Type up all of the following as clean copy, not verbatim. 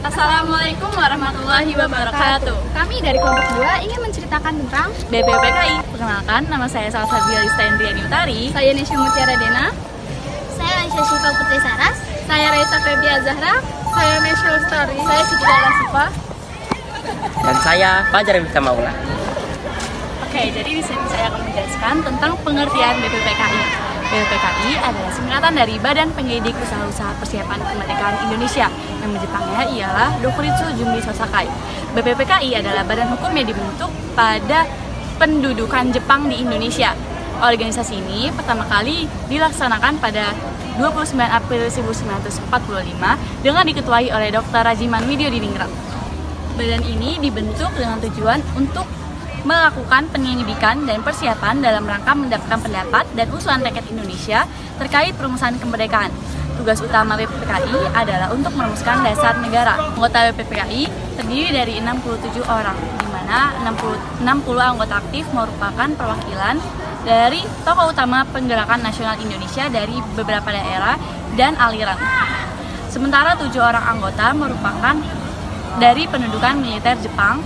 Assalamualaikum warahmatullahi wabarakatuh. Kami dari kelompok 2 ingin menceritakan tentang BPUPKI. Perkenalkan, nama saya Salsabila Listaindriani Utari. saya Nesya Mutiara Dena, Saya Aisyah Syifa Putri Saras. saya Raisa Febia Zahra, Saya Nesya Lestari. saya Siti Lasifa. Dan saya Fajar Mifta Maula. Oke, jadi di sini saya akan menjelaskan tentang pengertian BPUPKI. BPUPKI adalah singkatan dari Badan Penyelidik Usaha-Usaha Persiapan Kemerdekaan Indonesia, yang Jepangnya ialah Dokuritsu Jumbi Sosakai. BPUPKI adalah badan hukum yang dibentuk pada pendudukan Jepang di Indonesia. Organisasi ini pertama kali dilaksanakan pada 29 April 1945 dengan diketuai oleh Dr. Rajiman Widyodiningrat. Badan ini dibentuk dengan tujuan untuk melakukan penyelidikan dan persiapan dalam rangka mendapatkan pendapat dan usulan rakyat Indonesia terkait perumusan kemerdekaan. Tugas utama BPUPKI adalah untuk merumuskan dasar negara. Anggota BPUPKI terdiri dari 67 orang, di mana 60 anggota aktif merupakan perwakilan dari tokoh utama penggerakan nasional Indonesia dari beberapa daerah dan aliran. Sementara 7 orang anggota merupakan dari pendudukan militer Jepang,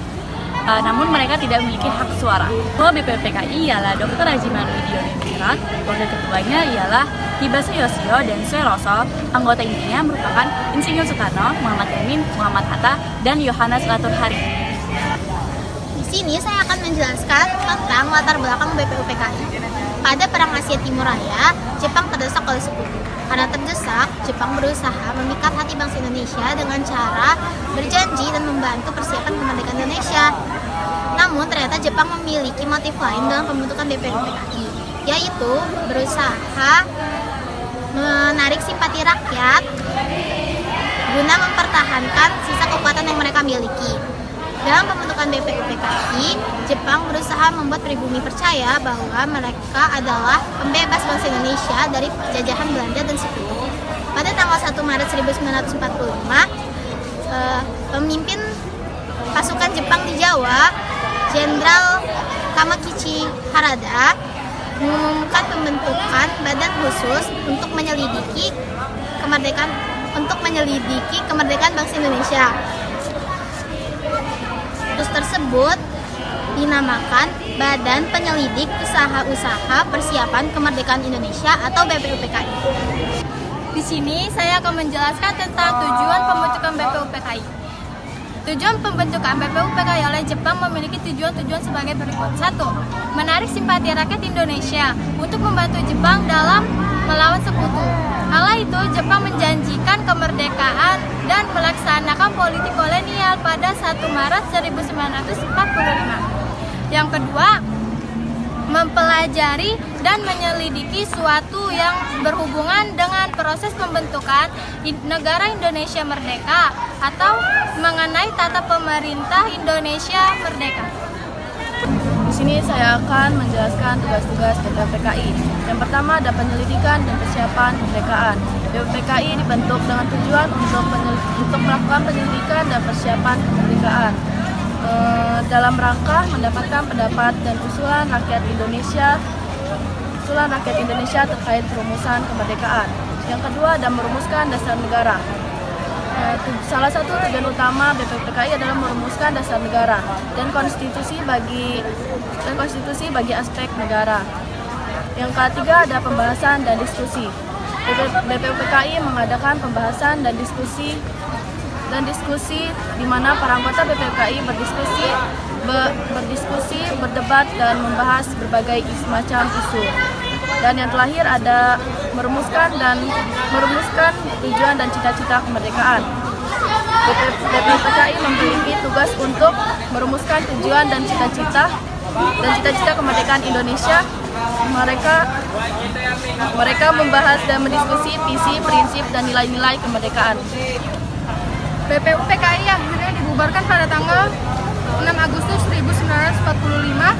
namun mereka tidak memiliki hak suara. Ketua BPUPKI ialah Dr. Rajiman Widyodiningrat, wakil ketuanya ialah Hibasa Yoshio dan Sueroso. Anggota intinya merupakan Insinyur Soekarno, Muhammad Yamin, Muhammad Hatta, dan Yohanes Laturhari. Di sini saya akan menjelaskan tentang latar belakang BPUPKI. Pada Perang Asia Timur Raya, Jepang terdesak oleh sekutu. Karena terdesak, Jepang berusaha memikat hati bangsa Indonesia dengan cara berjanji dan membantu persiapan kemerdekaan Indonesia. Namun ternyata Jepang memiliki motif lain dalam pembentukan BPUPKI, yaitu berusaha menarik simpati rakyat guna mempertahankan sisa kekuatan yang mereka miliki. Dalam pembentukan BPUPKI, Jepang berusaha membuat pribumi percaya bahwa mereka adalah pembebas bangsa Indonesia dari jajahan Belanda dan sekutu. Pada tanggal 1 Maret 1945, pemimpin pasukan Jepang di Jawa, Jenderal Kamakichi Harada, mengumumkan pembentukan badan khusus untuk menyelidiki kemerdekaan bangsa Indonesia. Tersebut dinamakan Badan Penyelidik Usaha-Usaha Persiapan Kemerdekaan Indonesia atau BPUPKI. Di sini saya akan menjelaskan tentang tujuan pembentukan BPUPKI. Tujuan pembentukan BPUPKI oleh Jepang memiliki tujuan-tujuan sebagai berikut. 1. Menarik simpati rakyat Indonesia untuk membantu Jepang dalam melawan sekutu. Kala itu Jepang menjanjikan kemerdekaan dan melaksanakan politik kolonial pada 1 Maret 1945. Yang kedua, mempelajari dan menyelidiki suatu yang berhubungan dengan proses pembentukan negara Indonesia merdeka atau mengenai tata pemerintah Indonesia merdeka. Di sini saya akan menjelaskan tugas-tugas BPUPKI. Yang pertama ada penyelidikan dan persiapan kemerdekaan. BPUPKI dibentuk dengan tujuan untuk melakukan penyelidikan dan persiapan kemerdekaan dalam rangka mendapatkan pendapat dan usulan rakyat Indonesia terkait perumusan kemerdekaan. Yang kedua ada merumuskan dasar negara. Salah satu tujuan utama BPUPKI adalah merumuskan dasar negara dan konstitusi bagi aspek negara. Yang ketiga ada pembahasan dan diskusi. BPUPKI mengadakan pembahasan dan diskusi di mana para anggota BPUPKI berdiskusi, berdebat dan membahas berbagai macam isu. Dan yang terakhir ada merumuskan tujuan dan cita-cita kemerdekaan. BPUPKI memiliki tugas untuk merumuskan tujuan dan cita-cita kemerdekaan Indonesia. Mereka membahas dan mendiskusi visi, prinsip dan nilai-nilai kemerdekaan. BPUPKI akhirnya dibubarkan pada tanggal 6 Agustus 1945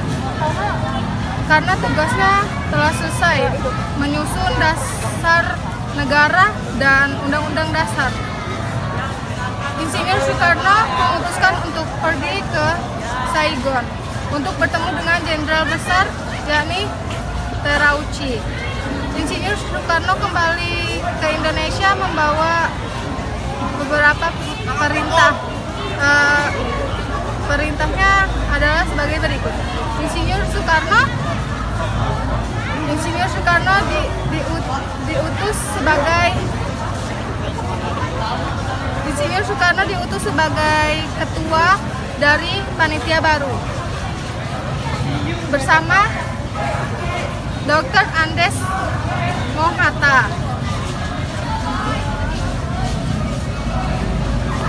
karena tugasnya telah selesai menyusun dasar negara dan undang-undang dasar. Insinyur Soekarno memutuskan untuk pergi ke Saigon untuk bertemu dengan jenderal besar yakni Terauchi. Insinyur Soekarno kembali ke Indonesia membawa beberapa perintah. Perintahnya adalah sebagai berikut. Insinyur Soekarno diutus sebagai ketua dari panitia baru bersama Dr. Andes Mohatta.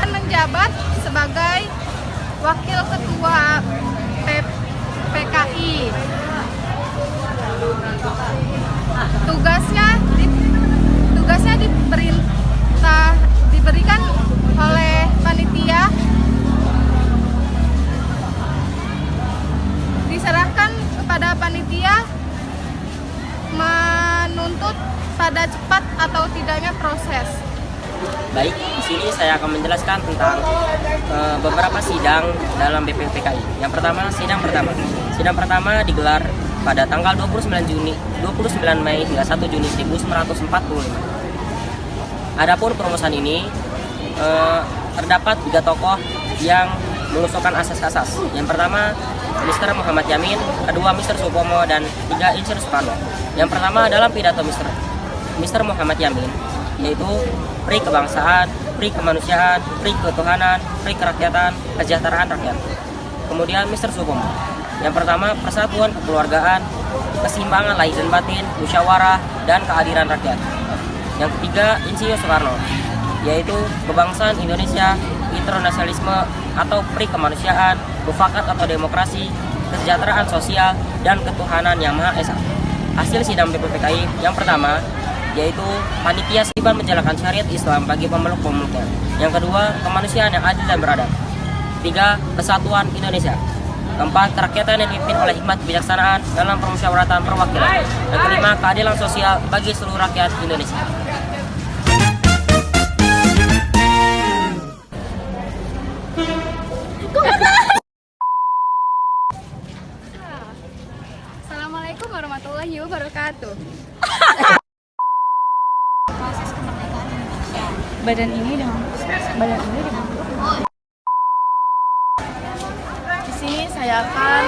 Dan menjabat sebagai wakil ketua PKI. Tugasnya diberikan oleh panitia, diserahkan kepada panitia menuntut pada cepat atau tidaknya proses. Baik, di sini saya akan menjelaskan tentang beberapa sidang dalam BPUPKI. Yang pertama, sidang pertama digelar pada tanggal 29 Mei hingga 1 Juni 1945. Adapun perumusan ini terdapat 3 tokoh yang mengusulkan asas-asas. Yang pertama, Mr. Muhammad Yamin, kedua Mr. Supomo, dan 3 Insinyur Soekarno. Yang pertama dalam pidato Mr. Muhammad Yamin, yaitu pri kebangsaan, pri kemanusiaan, pri ketuhanan, pri kerakyatan, kesejahteraan rakyat. Kemudian Mr. Supomo, yang pertama persatuan kekeluargaan, keseimbangan lahir dan batin, musyawarah, dan keadilan rakyat. Yang ketiga Insinyur Soekarno, yaitu kebangsaan Indonesia, internasionalisme atau pri kemanusiaan, mufakat atau demokrasi, kesejahteraan sosial, dan ketuhanan yang Maha Esa. Hasil sidang BPUPKI yang pertama yaitu panitia kewajiban menjalankan syariat Islam bagi pemeluk-pemeluknya. Yang kedua, kemanusiaan yang adil dan beradab. 3, kesatuan Indonesia. 4, kerakyatan yang dipimpin oleh hikmat kebijaksanaan dalam permusyawaratan perwakilan. Dan kelima, keadilan sosial bagi seluruh rakyat Indonesia. Assalamualaikum warahmatullahi wabarakatuh. Badan ini dibentuk. Di sini saya akan